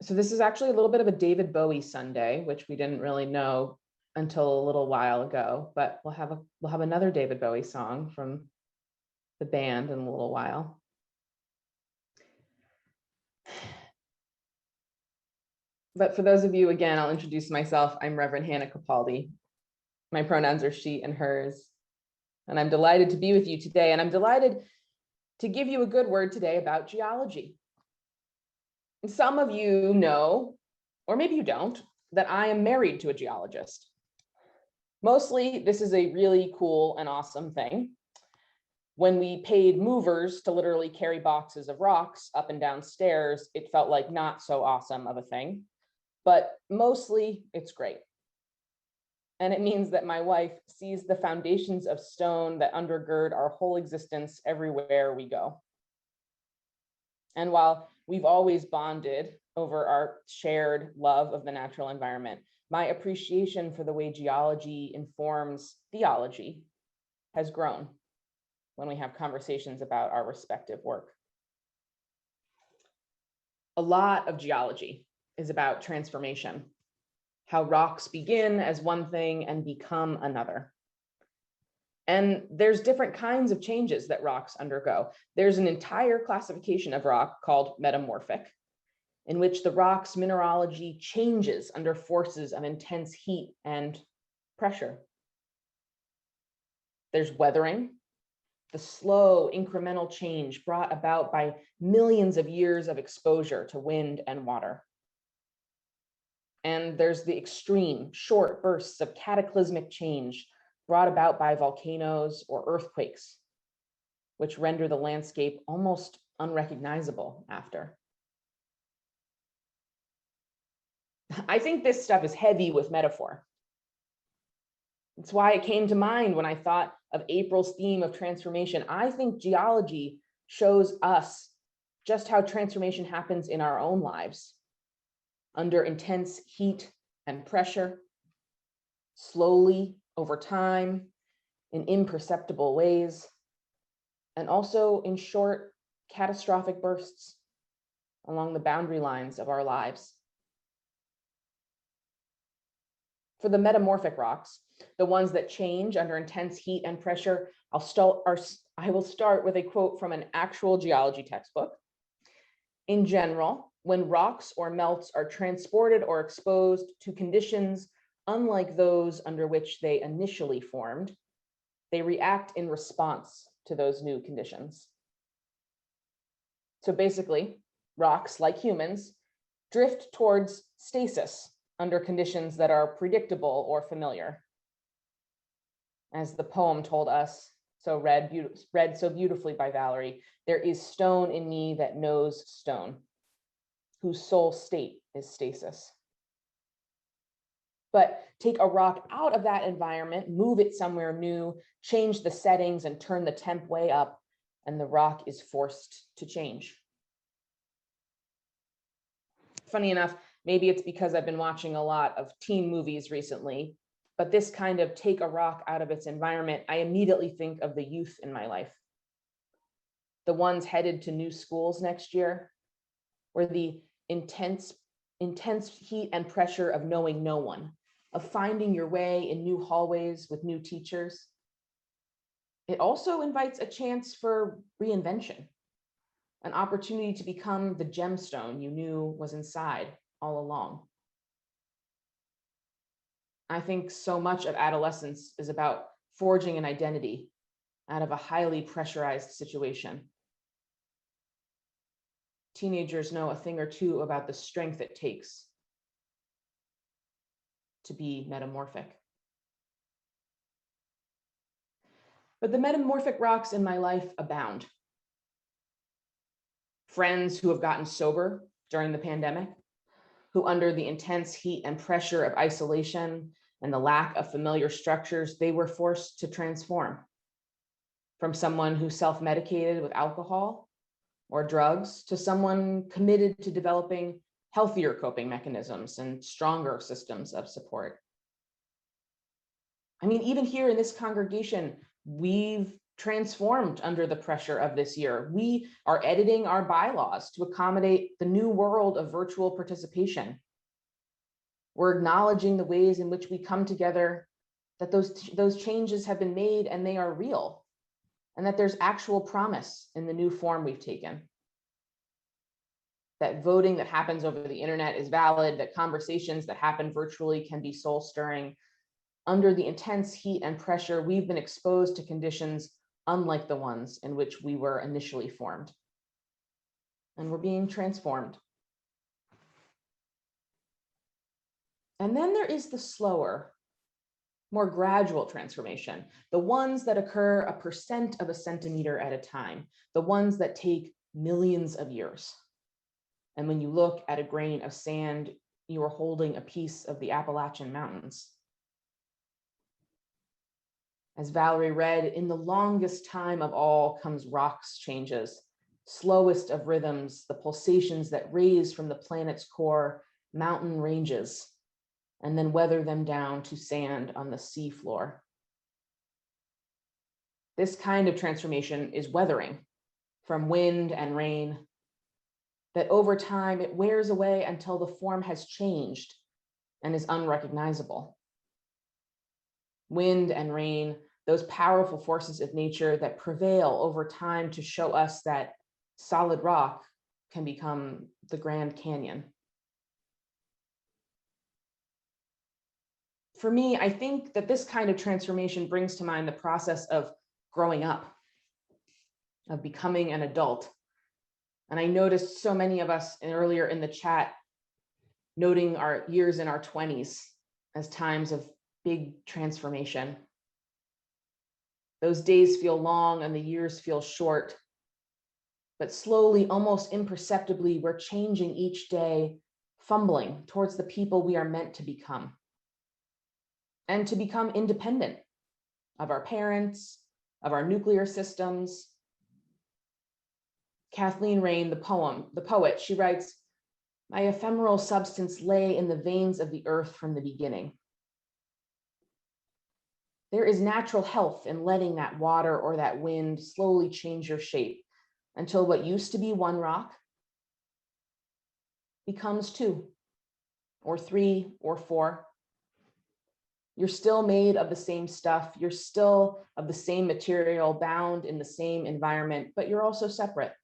So this is actually a little bit of a David Bowie Sunday, which we didn't really know until a little while ago, but we'll have another David Bowie song from the band in a little while. But for those of you, again, I'll introduce myself. I'm Reverend Hannah Capaldi. My pronouns are she and hers. And I'm delighted to be with you today. And I'm delighted to give you a good word today about geology. And some of you know, or maybe you don't, that I am married to a geologist. Mostly, this is a really cool and awesome thing. When we paid movers to literally carry boxes of rocks up and down stairs, it felt like not so awesome of a thing. But mostly it's great. And it means that my wife sees the foundations of stone that undergird our whole existence everywhere we go. And while we've always bonded over our shared love of the natural environment, my appreciation for the way geology informs theology has grown when we have conversations about our respective work. A lot of geology is about transformation, how rocks begin as one thing and become another. And there's different kinds of changes that rocks undergo. There's an entire classification of rock called metamorphic, in which the rock's mineralogy changes under forces of intense heat and pressure. There's weathering, the slow incremental change brought about by millions of years of exposure to wind and water. And there's the extreme, short bursts of cataclysmic change brought about by volcanoes or earthquakes, which render the landscape almost unrecognizable after. I think this stuff is heavy with metaphor. It's why it came to mind when I thought of April's theme of transformation. I think geology shows us just how transformation happens in our own lives, under intense heat and pressure, slowly over time, in imperceptible ways, and also in short, catastrophic bursts along the boundary lines of our lives. For the metamorphic rocks, the ones that change under intense heat and pressure, I will start with a quote from an actual geology textbook. In general, when rocks or melts are transported or exposed to conditions unlike those under which they initially formed, they react in response to those new conditions. So basically, rocks, like humans, drift towards stasis under conditions that are predictable or familiar. As the poem told us, read so beautifully by Valerie, there is stone in me that knows stone, whose sole state is stasis. But take a rock out of that environment, move it somewhere new, change the settings and turn the temp way up, and the rock is forced to change. Funny enough, maybe it's because I've been watching a lot of teen movies recently, but this kind of take a rock out of its environment, I immediately think of the youth in my life. The ones headed to new schools next year, where the intense heat and pressure of knowing no one, of finding your way in new hallways with new teachers. It also invites a chance for reinvention, an opportunity to become the gemstone you knew was inside all along. I think so much of adolescence is about forging an identity out of a highly pressurized situation. Teenagers know a thing or two about the strength it takes to be metamorphic. But the metamorphic rocks in my life abound. Friends who have gotten sober during the pandemic, who under the intense heat and pressure of isolation and the lack of familiar structures, they were forced to transform from someone who self-medicated with alcohol or drugs to someone committed to developing healthier coping mechanisms and stronger systems of support. I mean, even here in this congregation, we've transformed under the pressure of this year. We are editing our bylaws to accommodate the new world of virtual participation. We're acknowledging the ways in which we come together, that those changes have been made and they are real, and that there's actual promise in the new form we've taken. That voting that happens over the internet is valid, that conversations that happen virtually can be soul stirring. Under the intense heat and pressure, we've been exposed to conditions unlike the ones in which we were initially formed. And we're being transformed. And then there is the slower, more gradual transformation, the ones that occur 1% of a centimeter at a time, the ones that take millions of years. And when you look at a grain of sand, you are holding a piece of the Appalachian Mountains. As Valerie read, in the longest time of all comes rocks changes, slowest of rhythms, the pulsations that raise from the planet's core, mountain ranges, and then weather them down to sand on the sea floor. This kind of transformation is weathering from wind and rain, that over time it wears away until the form has changed and is unrecognizable. Wind and rain, those powerful forces of nature that prevail over time to show us that solid rock can become the Grand Canyon. For me, I think that this kind of transformation brings to mind the process of growing up, of becoming an adult. And I noticed so many of us earlier in the chat noting our years in our 20s as times of big transformation. Those days feel long and the years feel short, but slowly, almost imperceptibly, we're changing each day, fumbling towards the people we are meant to become. And to become independent of our parents, of our nuclear systems. Kathleen Rain, the poet, she writes, "My ephemeral substance lay in the veins of the earth from the beginning." There is natural health in letting that water or that wind slowly change your shape until what used to be one rock becomes 2 or 3 or 4. You're still made of the same stuff. You're still of the same material, bound in the same environment, but you're also separate,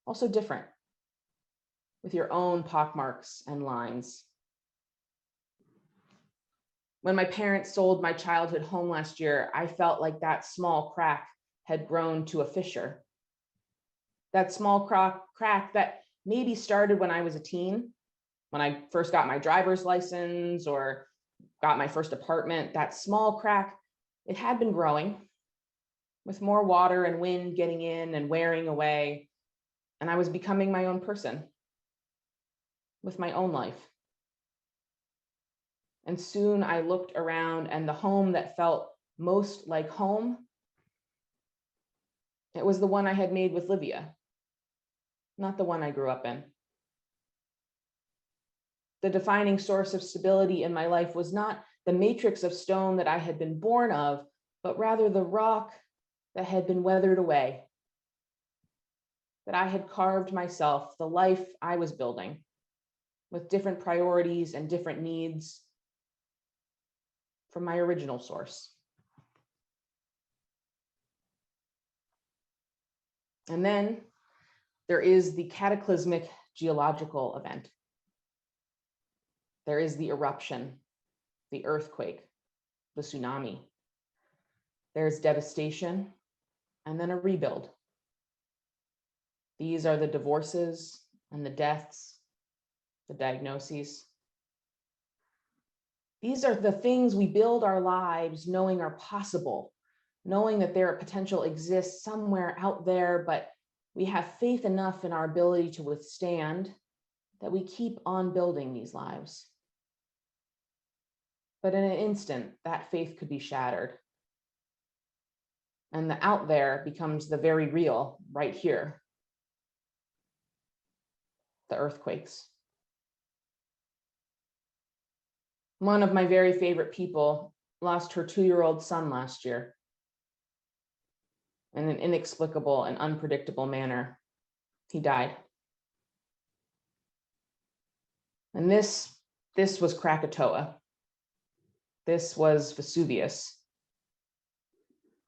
also different, with your own pockmarks and lines. When my parents sold my childhood home last year, I felt like that small crack had grown to a fissure. That small crack that maybe started when I was a teen, when I first got my driver's license or got my first apartment. That small crack, it had been growing with more water and wind getting in and wearing away. And I was becoming my own person with my own life. And soon I looked around, and the home that felt most like home, it was the one I had made with Livia, not the one I grew up in. The defining source of stability in my life was not the matrix of stone that I had been born of, but rather the rock that had been weathered away, that I had carved myself, the life I was building, with different priorities and different needs from my original source. And then there is the cataclysmic geological event. There is the eruption, the earthquake, the tsunami. There's devastation, and then a rebuild. These are the divorces and the deaths, the diagnoses. These are the things we build our lives knowing are possible, knowing that their potential exists somewhere out there, but we have faith enough in our ability to withstand that we keep on building these lives. But in an instant, that faith could be shattered. And the out there becomes the very real right here. The earthquakes. One of my very favorite people lost her 2-year-old son last year. in an inexplicable and unpredictable manner, he died. And this was Krakatoa. This was Vesuvius.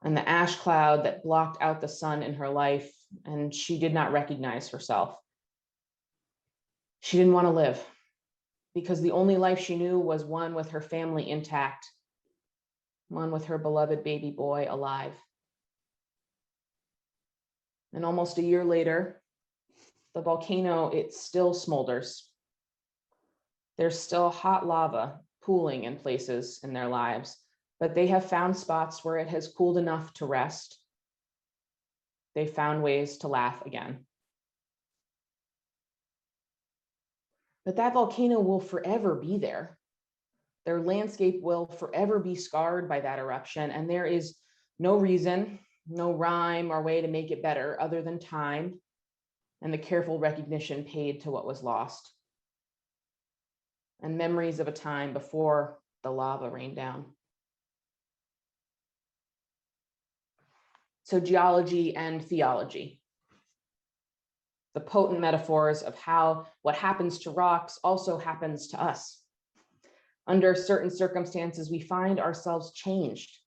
And the ash cloud that blocked out the sun in her life, and she did not recognize herself. She didn't want to live because the only life she knew was one with her family intact, one with her beloved baby boy alive. And almost a year later, the volcano, it still smolders. There's still hot lava pooling in places in their lives, but they have found spots where it has cooled enough to rest. They found ways to laugh again. But that volcano will forever be there. Their landscape will forever be scarred by that eruption, and there is no reason, no rhyme or way to make it better other than time and the careful recognition paid to what was lost, and memories of a time before the lava rained down. So geology and theology, the potent metaphors of how what happens to rocks also happens to us. Under certain circumstances, we find ourselves changed.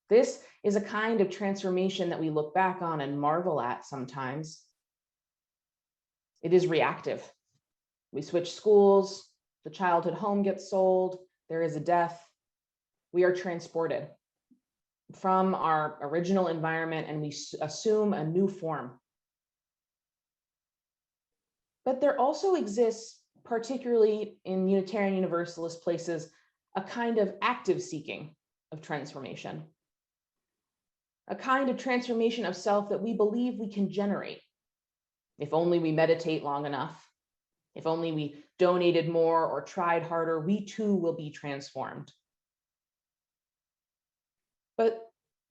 This is a kind of transformation that we look back on and marvel at sometimes. It is reactive. We switch schools, the childhood home gets sold, there is a death. We are transported from our original environment and we assume a new form. But there also exists, particularly in Unitarian Universalist places, a kind of active seeking of transformation, a kind of transformation of self that we believe we can generate if only we meditate long enough. If only we donated more or tried harder, we too will be transformed. But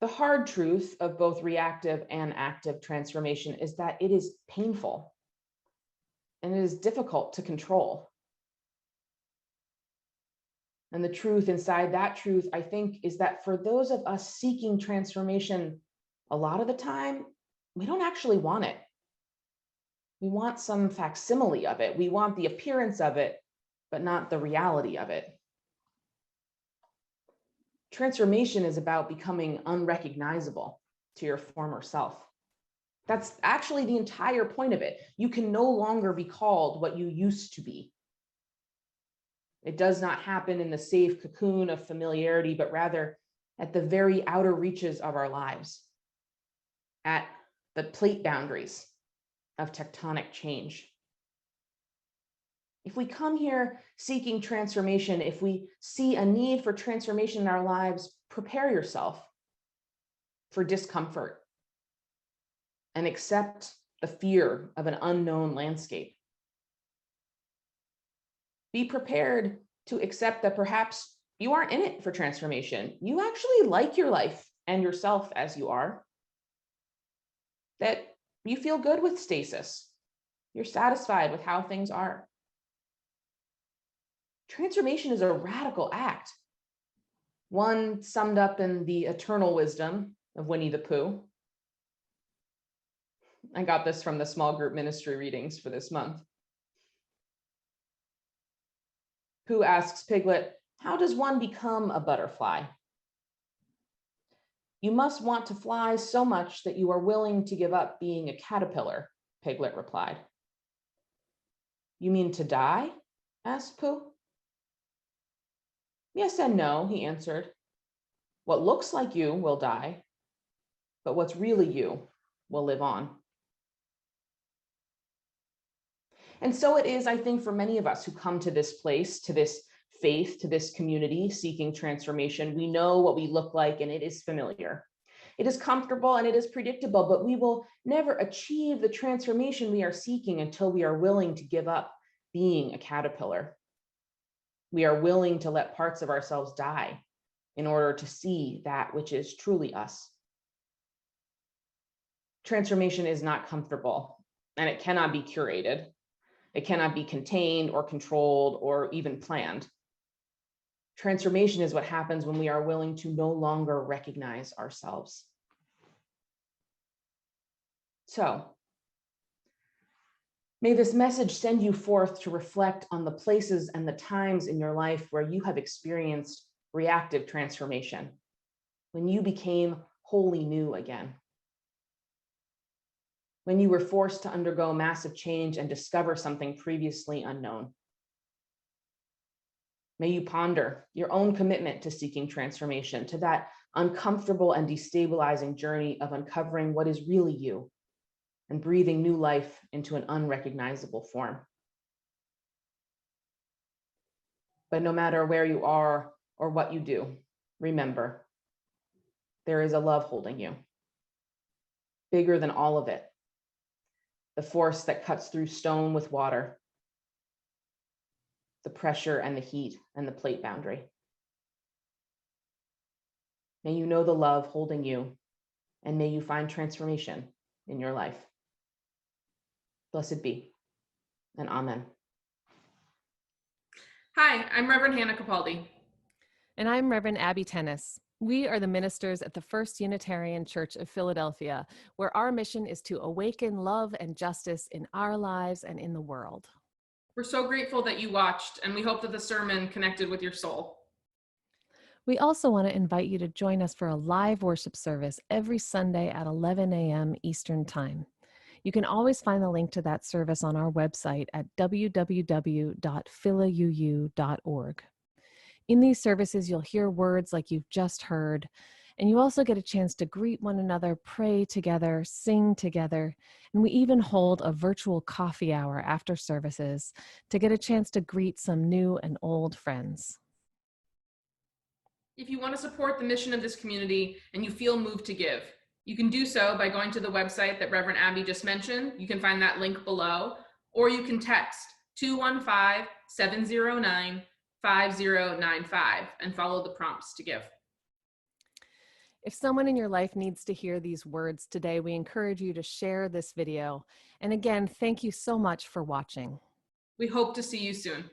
the hard truth of both reactive and active transformation is that it is painful and it is difficult to control. And the truth inside that truth, I think, is that for those of us seeking transformation, a lot of the time, we don't actually want it. We want some facsimile of it. We want the appearance of it, but not the reality of it. Transformation is about becoming unrecognizable to your former self. That's actually the entire point of it. You can no longer be called what you used to be. It does not happen in the safe cocoon of familiarity, but rather at the very outer reaches of our lives, at the plate boundaries of tectonic change. If we come here seeking transformation, if we see a need for transformation in our lives, prepare yourself for discomfort and accept the fear of an unknown landscape. Be prepared to accept that perhaps you aren't in it for transformation. You actually like your life and yourself as you are. That you feel good with stasis. You're satisfied with how things are. Transformation is a radical act, one summed up in the eternal wisdom of Winnie the Pooh. I got this from the small group ministry readings for this month. Pooh asks Piglet, how does one become a butterfly? You must want to fly so much that you are willing to give up being a caterpillar, Piglet replied. You mean to die? Asked Pooh. Yes and no, he answered. What looks like you will die, but what's really you will live on. And so it is, I think, for many of us who come to this place, to this faith, to this community seeking transformation. We know what we look like and it is familiar. It is comfortable and it is predictable, but we will never achieve the transformation we are seeking until we are willing to give up being a caterpillar. We are willing to let parts of ourselves die in order to see that which is truly us. Transformation is not comfortable and it cannot be curated. It cannot be contained or controlled or even planned. Transformation is what happens when we are willing to no longer recognize ourselves. So, may this message send you forth to reflect on the places and the times in your life where you have experienced reactive transformation, when you became wholly new again, when you were forced to undergo massive change and discover something previously unknown. May you ponder your own commitment to seeking transformation, to that uncomfortable and destabilizing journey of uncovering what is really you and breathing new life into an unrecognizable form. But no matter where you are or what you do, remember, there is a love holding you, bigger than all of it, the force that cuts through stone with water, the pressure and the heat and the plate boundary. May you know the love holding you, and may you find transformation in your life. Blessed be, and amen. Hi, I'm Reverend Hannah Capaldi. And I'm Reverend Abby Tennis. We are the ministers at the First Unitarian Church of Philadelphia, where our mission is to awaken love and justice in our lives and in the world. We're so grateful that you watched, and we hope that the sermon connected with your soul. We also want to invite you to join us for a live worship service every Sunday at 11 a.m. Eastern Time. You can always find the link to that service on our website at www.philauu.org. In these services, you'll hear words like you've just heard, and you also get a chance to greet one another, pray together, sing together, and we even hold a virtual coffee hour after services to get a chance to greet some new and old friends. If you want to support the mission of this community and you feel moved to give, you can do so by going to the website that Reverend Abby just mentioned. You can find that link below, or you can text 215-709-5095 and follow the prompts to give. If someone in your life needs to hear these words today, we encourage you to share this video. And again, thank you so much for watching. We hope to see you soon.